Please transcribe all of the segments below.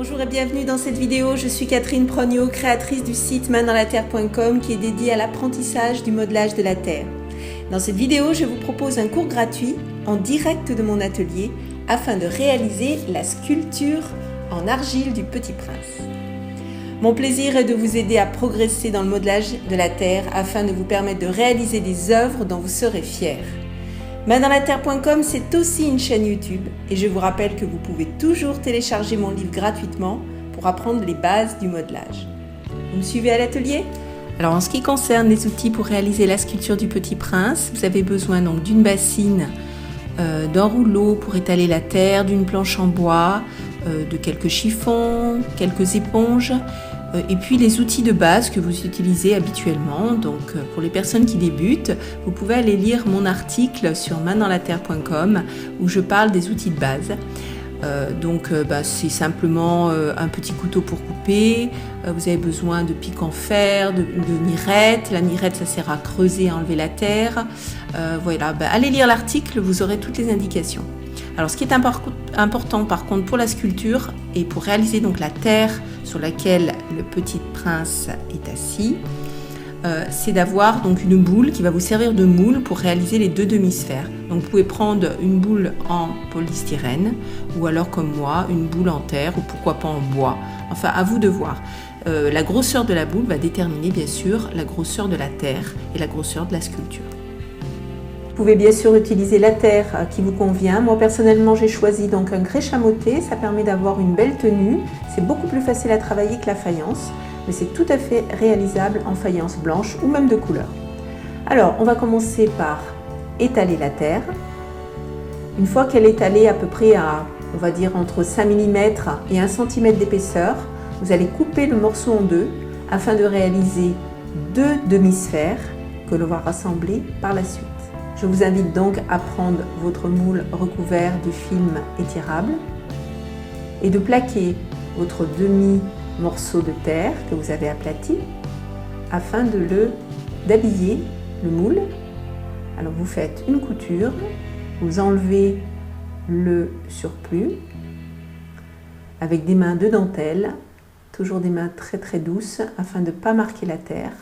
Bonjour et bienvenue dans cette vidéo. Je suis Catherine Prognot, créatrice du site maindanslatterre.com qui est dédié à l'apprentissage du modelage de la terre. Dans cette vidéo, je vous propose un cours gratuit en direct de mon atelier afin de réaliser la sculpture en argile du Petit Prince. Mon plaisir est de vous aider à progresser dans le modelage de la terre afin de vous permettre de réaliser des œuvres dont vous serez fiers. Maindanslatterre.com, c'est aussi une chaîne YouTube et je vous rappelle que vous pouvez toujours télécharger mon livre gratuitement pour apprendre les bases du modelage. Vous me suivez à l'atelier ? Alors en ce qui concerne les outils pour réaliser la sculpture du Petit Prince, vous avez besoin donc d'une bassine, d'un rouleau pour étaler la terre, d'une planche en bois, de quelques chiffons, quelques éponges, et puis les outils de base que vous utilisez habituellement. Donc pour les personnes qui débutent, vous pouvez aller lire mon article sur maindanslatterre.com où je parle des outils de base. C'est simplement un petit couteau pour couper, vous avez besoin de pic en fer, de mirette. La mirette, ça sert à creuser et à enlever la terre. Allez lire l'article, vous aurez toutes les indications. Alors ce qui est important par contre pour la sculpture et pour réaliser donc la terre sur laquelle le Petit Prince est assis, c'est d'avoir donc une boule qui va vous servir de moule pour réaliser les deux demi-sphères. Donc vous pouvez prendre une boule en polystyrène ou alors comme moi une boule en terre ou pourquoi pas en bois. Enfin à vous de voir. La grosseur de la boule va déterminer bien sûr la grosseur de la terre et la grosseur de la sculpture. Vous pouvez bien sûr utiliser la terre qui vous convient. Moi personnellement j'ai choisi donc un grès chamoté, ça permet d'avoir une belle tenue. C'est beaucoup plus facile à travailler que la faïence, mais c'est tout à fait réalisable en faïence blanche ou même de couleur. Alors on va commencer par étaler la terre. Une fois qu'elle est étalée à peu près à, on va dire entre 5 mm et 1 cm d'épaisseur, vous allez couper le morceau en deux afin de réaliser deux demi-sphères que l'on va rassembler par la suite. Je vous invite donc à prendre votre moule recouvert du film étirable et de plaquer votre demi-morceau de terre que vous avez aplati afin d'habiller le moule. Alors vous faites une couture, vous enlevez le surplus avec des mains de dentelle, toujours des mains très très douces afin de ne pas marquer la terre.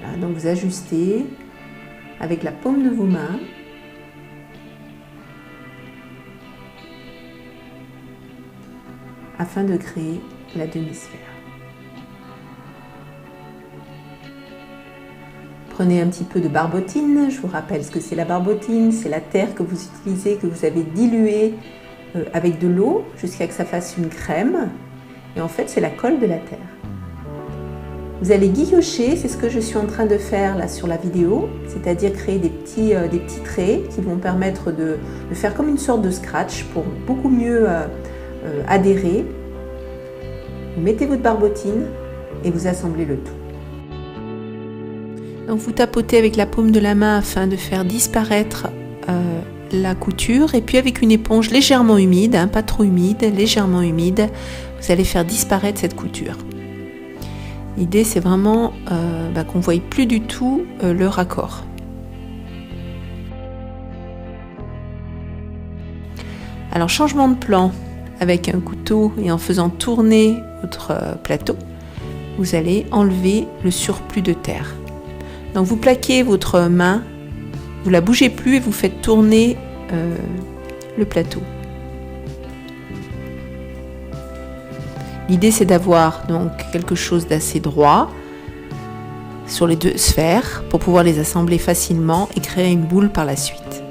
Voilà, donc vous ajustez avec la paume de vos mains. Afin de créer la demi-sphère. Prenez un petit peu de barbotine. Je vous rappelle ce que c'est la barbotine. C'est la terre que vous utilisez, que vous avez diluée avec de l'eau jusqu'à ce que ça fasse une crème. Et en fait, c'est la colle de la terre. Vous allez guillocher, c'est ce que je suis en train de faire là sur la vidéo, c'est-à-dire créer des petits traits qui vont permettre de faire comme une sorte de scratch pour beaucoup mieux adhérer. Vous mettez votre barbotine et vous assemblez le tout. Donc vous tapotez avec la paume de la main afin de faire disparaître la couture et puis avec une éponge légèrement humide, pas trop humide, légèrement humide, vous allez faire disparaître cette couture. L'idée c'est vraiment qu'on ne voie plus du tout le raccord. Alors changement de plan. Avec un couteau et en faisant tourner votre plateau, vous allez enlever le surplus de terre. Donc vous plaquez votre main, vous la bougez plus et vous faites tourner le plateau. L'idée c'est d'avoir donc quelque chose d'assez droit sur les deux sphères pour pouvoir les assembler facilement et créer une boule par la suite.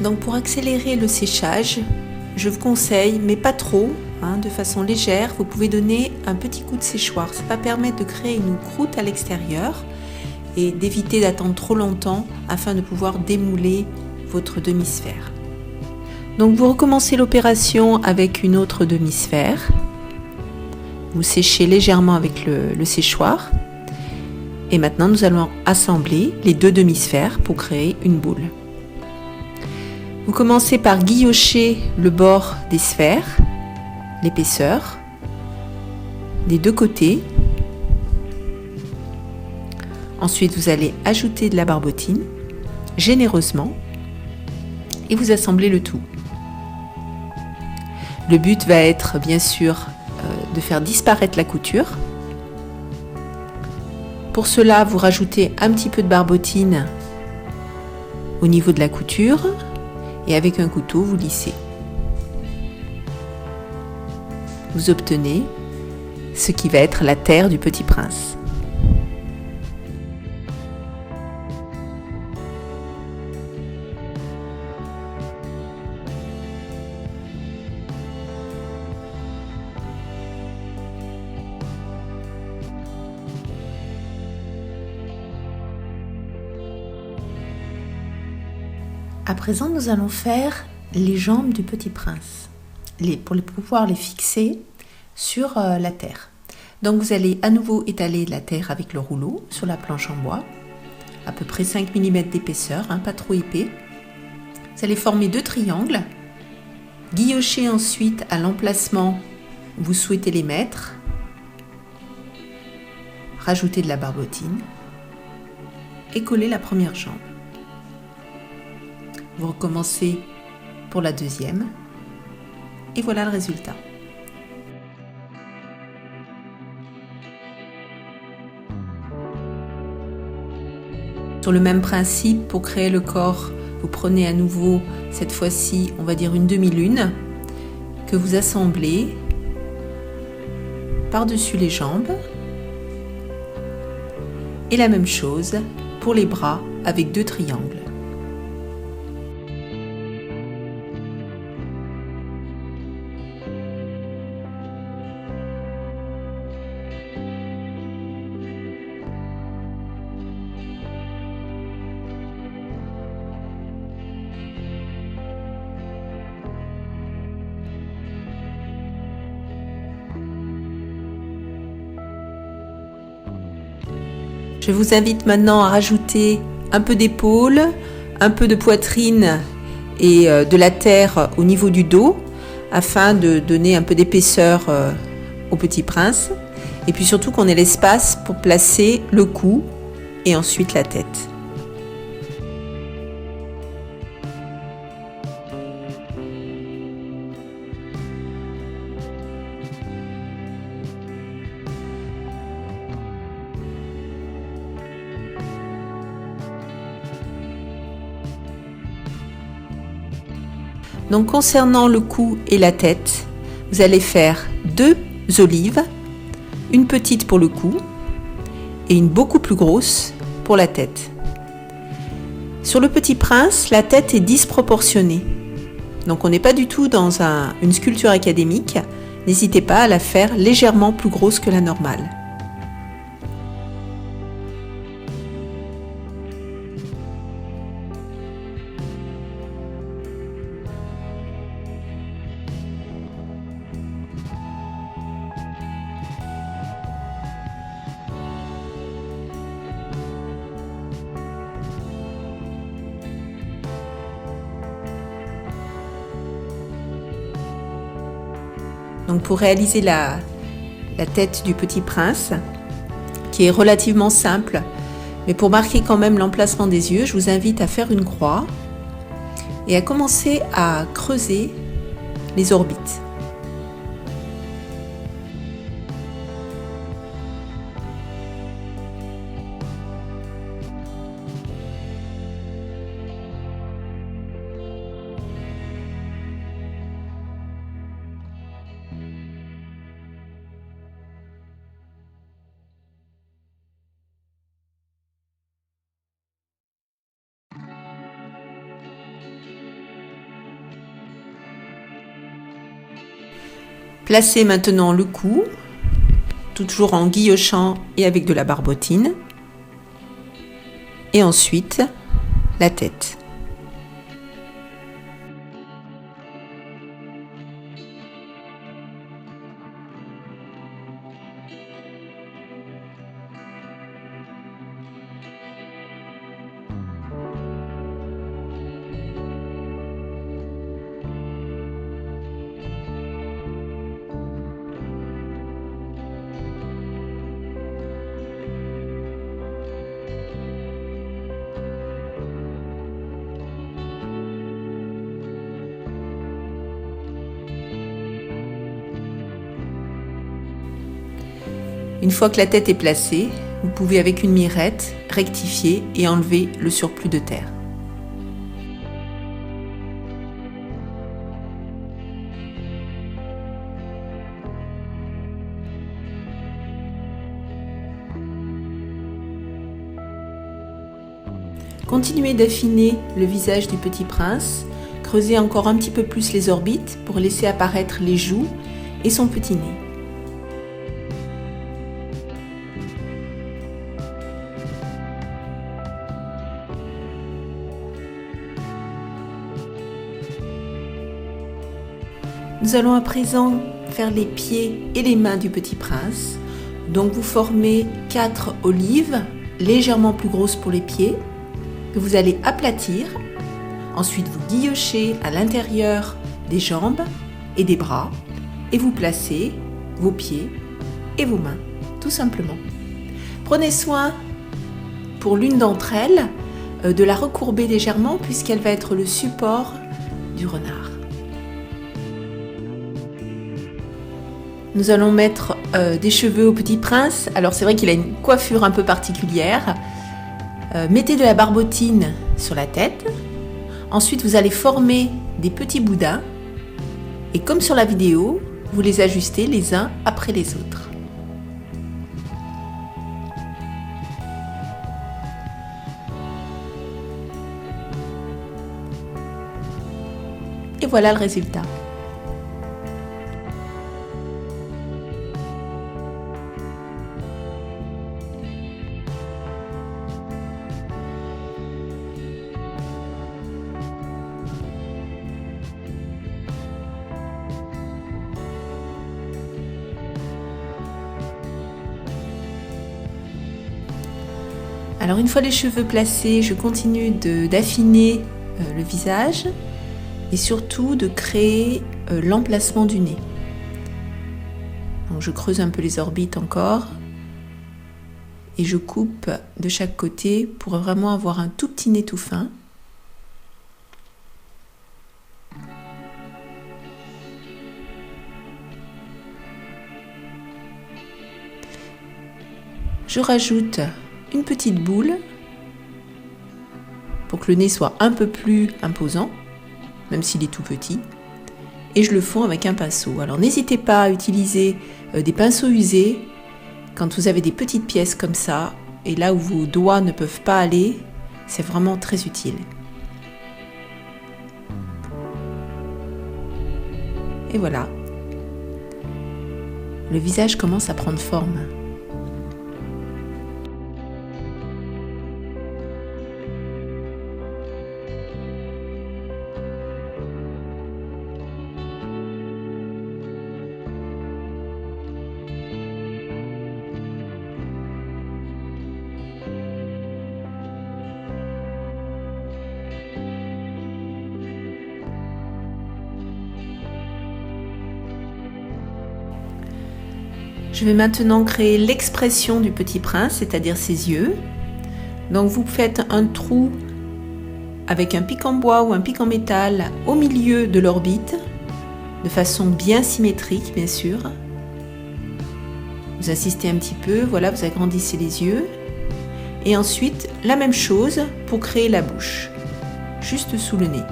Donc pour accélérer le séchage, je vous conseille, mais pas trop, de façon légère, vous pouvez donner un petit coup de séchoir. Ça va permettre de créer une croûte à l'extérieur et d'éviter d'attendre trop longtemps afin de pouvoir démouler votre demi-sphère. Donc vous recommencez l'opération avec une autre demi-sphère. Vous séchez légèrement avec le séchoir. Et maintenant nous allons assembler les deux demi-sphères pour créer une boule. Vous commencez par guillocher le bord des sphères, l'épaisseur, des deux côtés. Ensuite, vous allez ajouter de la barbotine, généreusement, et vous assemblez le tout. Le but va être bien sûr de faire disparaître la couture. Pour cela, vous rajoutez un petit peu de barbotine au niveau de la couture et avec un couteau, vous lissez. Vous obtenez ce qui va être la terre du Petit Prince. À présent, nous allons faire les jambes du Petit Prince, pour pouvoir les fixer sur la terre. Donc vous allez à nouveau étaler de la terre avec le rouleau sur la planche en bois, à peu près 5 mm d'épaisseur, pas trop épais. Vous allez former 2 triangles, guillocher ensuite à l'emplacement où vous souhaitez les mettre, rajouter de la barbotine et coller la première jambe. Vous recommencez pour la deuxième et voilà le résultat. Sur le même principe, pour créer le corps, vous prenez à nouveau, cette fois-ci, on va dire une demi-lune, que vous assemblez par-dessus les jambes. Et la même chose pour les bras avec 2 triangles. Je vous invite maintenant à rajouter un peu d'épaule, un peu de poitrine et de la terre au niveau du dos afin de donner un peu d'épaisseur au Petit Prince et puis surtout qu'on ait l'espace pour placer le cou et ensuite la tête. Donc concernant le cou et la tête, vous allez faire 2 olives, une petite pour le cou et une beaucoup plus grosse pour la tête. Sur le Petit Prince, la tête est disproportionnée. Donc on n'est pas du tout dans une sculpture académique. N'hésitez pas à la faire légèrement plus grosse que la normale. Donc pour réaliser la tête du Petit Prince, qui est relativement simple, mais pour marquer quand même l'emplacement des yeux, je vous invite à faire une croix et à commencer à creuser les orbites. Placez maintenant le cou, toujours en guillochant et avec de la barbotine. Et ensuite, la tête. Une fois que la tête est placée, vous pouvez avec une mirette rectifier et enlever le surplus de terre. Continuez d'affiner le visage du petit prince, creusez encore un petit peu plus les orbites pour laisser apparaître les joues et son petit nez. Nous allons à présent faire les pieds et les mains du petit prince. Donc vous formez 4 olives, légèrement plus grosses pour les pieds, que vous allez aplatir. Ensuite, vous guillochez à l'intérieur des jambes et des bras et vous placez vos pieds et vos mains, tout simplement. Prenez soin, pour l'une d'entre elles, de la recourber légèrement puisqu'elle va être le support du renard. Nous allons mettre des cheveux au petit prince. Alors c'est vrai qu'il a une coiffure un peu particulière. Mettez de la barbotine sur la tête. Ensuite, vous allez former des petits boudins. Et comme sur la vidéo, vous les ajustez les uns après les autres. Et voilà le résultat. Alors une fois les cheveux placés, je continue d'affiner le visage et surtout de créer l'emplacement du nez. Donc je creuse un peu les orbites encore et je coupe de chaque côté pour vraiment avoir un tout petit nez tout fin. Je rajoute une petite boule pour que le nez soit un peu plus imposant, même s'il est tout petit, et je le fonds avec un pinceau. Alors n'hésitez pas à utiliser des pinceaux usés quand vous avez des petites pièces comme ça, et là où vos doigts ne peuvent pas aller, c'est vraiment très utile. Et voilà, le visage commence à prendre forme. Je vais maintenant créer l'expression du petit prince, c'est-à-dire ses yeux. Donc vous faites un trou avec un pic en bois ou un pic en métal au milieu de l'orbite, de façon bien symétrique bien sûr. Vous insistez un petit peu, voilà, vous agrandissez les yeux. Et ensuite, la même chose pour créer la bouche, juste sous le nez.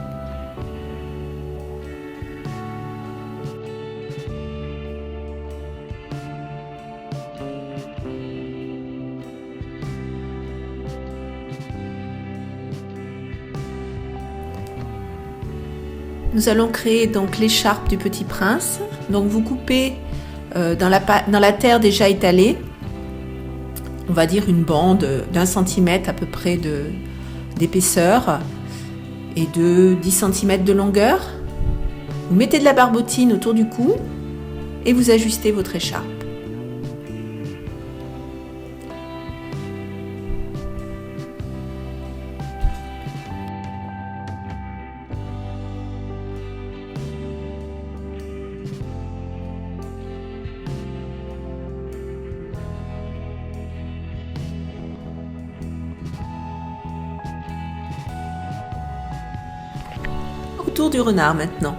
Nous allons créer donc l'écharpe du petit prince. Donc vous coupez dans la terre déjà étalée, on va dire une bande d'1 centimètre à peu près d'épaisseur et de 10 cm de longueur. Vous mettez de la barbotine autour du cou et vous ajustez votre écharpe. Autour du renard maintenant.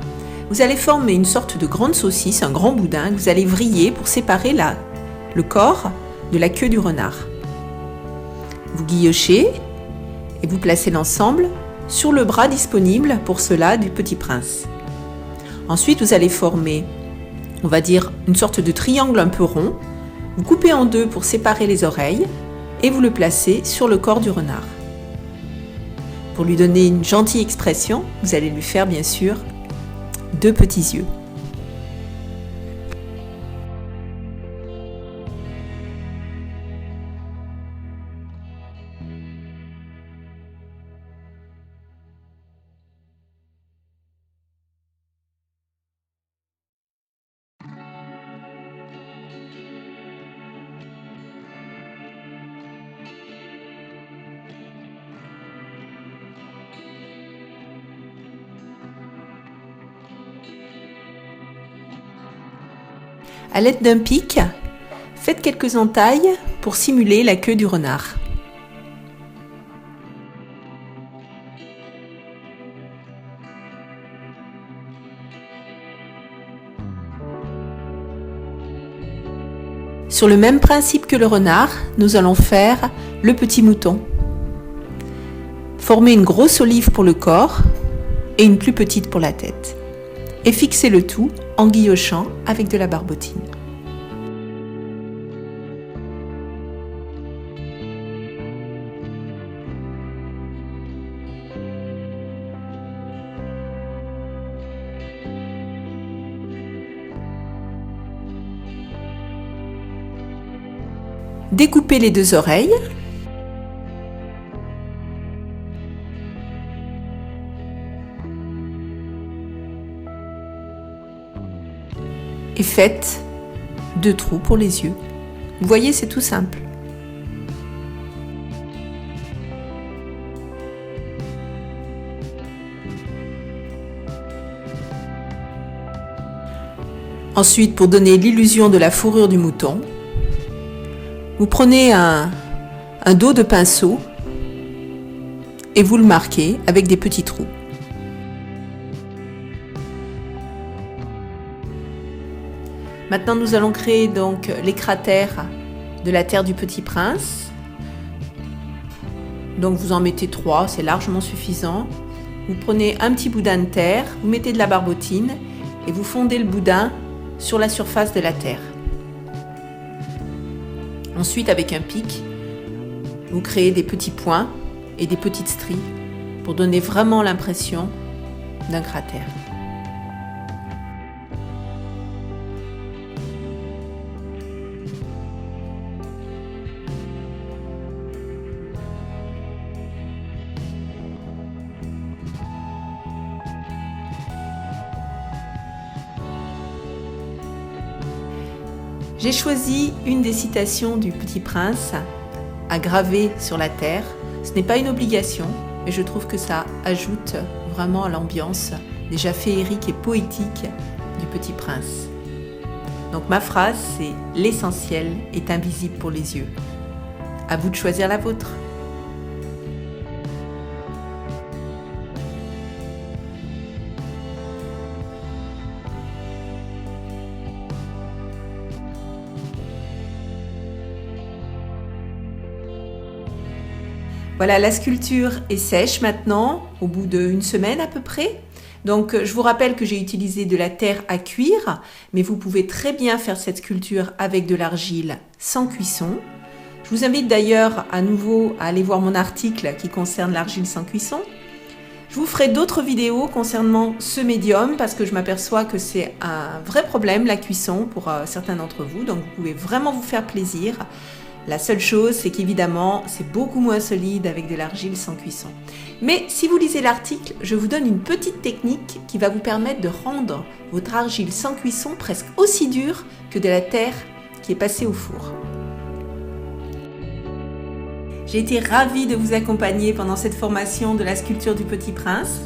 Vous allez former une sorte de grande saucisse, un grand boudin que vous allez vriller pour séparer le corps de la queue du renard. Vous guillochez et vous placez l'ensemble sur le bras disponible pour cela du Petit Prince. Ensuite, vous allez former, on va dire, une sorte de triangle un peu rond. Vous coupez en deux pour séparer les oreilles et vous le placez sur le corps du renard. Pour lui donner une gentille expression, vous allez lui faire bien sûr 2 petits yeux. À l'aide d'un pic, faites quelques entailles pour simuler la queue du renard. Sur le même principe que le renard, nous allons faire le petit mouton. Formez une grosse olive pour le corps et une plus petite pour la tête. Et fixez le tout en guillochant avec de la barbotine. Découpez les 2 oreilles. Et faites 2 trous pour les yeux. Vous voyez, c'est tout simple. Ensuite, pour donner l'illusion de la fourrure du mouton, vous prenez un dos de pinceau et vous le marquez avec des petits trous. Maintenant, nous allons créer donc les cratères de la terre du Petit Prince. Donc vous en mettez 3, c'est largement suffisant. Vous prenez un petit boudin de terre, vous mettez de la barbotine et vous fondez le boudin sur la surface de la terre. Ensuite, avec un pic, vous créez des petits points et des petites stries pour donner vraiment l'impression d'un cratère. J'ai choisi une des citations du Petit Prince à graver sur la terre. Ce n'est pas une obligation, mais je trouve que ça ajoute vraiment à l'ambiance déjà féerique et poétique du Petit Prince. Donc ma phrase, c'est « L'essentiel est invisible pour les yeux ». À vous de choisir la vôtre. Voilà, la sculpture est sèche maintenant, au bout d'1 semaine à peu près. Donc je vous rappelle que j'ai utilisé de la terre à cuire, mais vous pouvez très bien faire cette sculpture avec de l'argile sans cuisson. Je vous invite d'ailleurs à nouveau à aller voir mon article qui concerne l'argile sans cuisson. Je vous ferai d'autres vidéos concernant ce médium parce que je m'aperçois que c'est un vrai problème la cuisson pour certains d'entre vous, donc vous pouvez vraiment vous faire plaisir. La seule chose, c'est qu'évidemment, c'est beaucoup moins solide avec de l'argile sans cuisson. Mais si vous lisez l'article, je vous donne une petite technique qui va vous permettre de rendre votre argile sans cuisson presque aussi dure que de la terre qui est passée au four. J'ai été ravie de vous accompagner pendant cette formation de la sculpture du Petit Prince.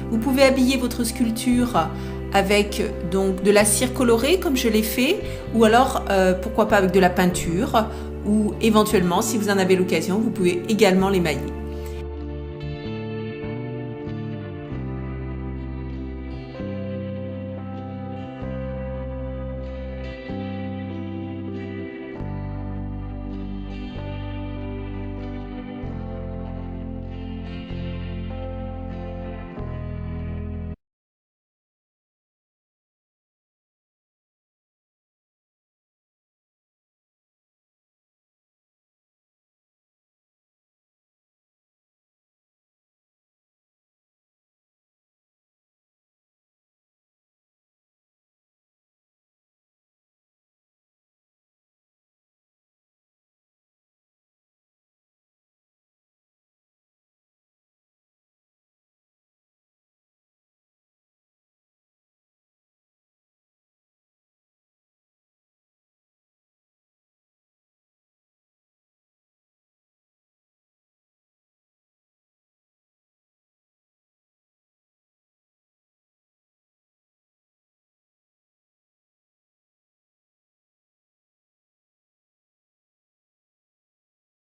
Vous pouvez habiller votre sculpture avec donc de la cire colorée comme je l'ai fait, ou alors pourquoi pas avec de la peinture, ou éventuellement, si vous en avez l'occasion, vous pouvez également l'émailler.